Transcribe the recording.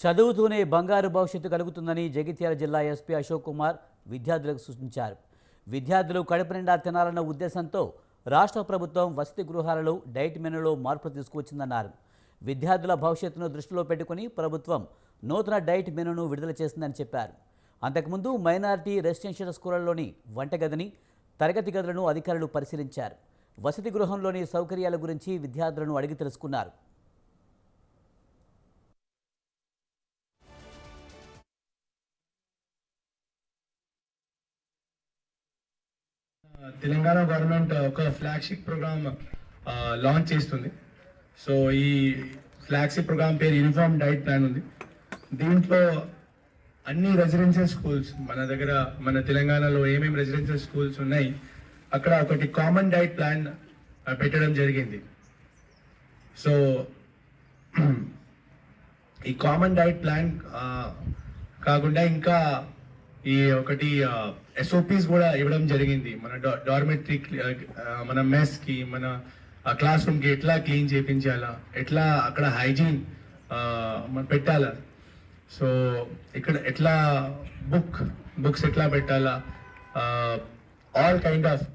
చదువుతూనే బంగారు భవిష్యత్తు కలుగుతుందని జగిత్యాల జిల్లా ఎస్పీ అశోక్ కుమార్ విద్యార్థులకు సూచించారు. విద్యార్థులు కడుపు నిండా తినాలన్న ఉద్దేశంతో రాష్ట్ర ప్రభుత్వం వసతి గృహాలలో డైట్ మెనూలో మార్పులు తీసుకువచ్చిందన్నారు. విద్యార్థుల భవిష్యత్తును దృష్టిలో పెట్టుకుని ప్రభుత్వం నూతన డైట్ మెనూను విడుదల చేసిందని చెప్పారు. అంతకుముందు మైనారిటీ రెసిడెన్షియల్ స్కూళ్లలోని వంటగదిని, తరగతి గదులను అధికారులు పరిశీలించారు. వసతి గృహంలోని సౌకర్యాల గురించి విద్యార్థులను అడిగి తెలుసుకున్నారు. తెలంగాణ గవర్నమెంట్ ఒక ఫ్లాగ్షిప్ ప్రోగ్రామ్ లాంచ్ చేస్తుంది. సో ఈ ఫ్లాగ్షిప్ ప్రోగ్రామ్ పేరు యూనిఫామ్ డైట్ ప్లాన్ ఉంది. దీంట్లో అన్ని రెసిడెన్షియల్ స్కూల్స్ మన తెలంగాణలో ఏమేమి రెసిడెన్షియల్ స్కూల్స్ ఉన్నాయి అక్కడ ఒకటి కామన్ డైట్ ప్లాన్ పెట్టడం జరిగింది. సో ఈ కామన్ డైట్ ప్లాన్ కాకుండా ఇంకా ఈ ఒకటి SOPs కూడా ఇవ్వడం జరిగింది. మన డార్మెటరీ, మన మెస్ కి, మన క్లాస్ రూమ్ కి ఎట్లా క్లీన్ చేయించాలా, ఎట్లా అక్కడ హైజీన్ మనం పెట్టాలా, సో ఇక్కడ ఎట్లా బుక్స్ ఎట్లా పెట్టాలా, ఆల్ కైండ్ ఆఫ్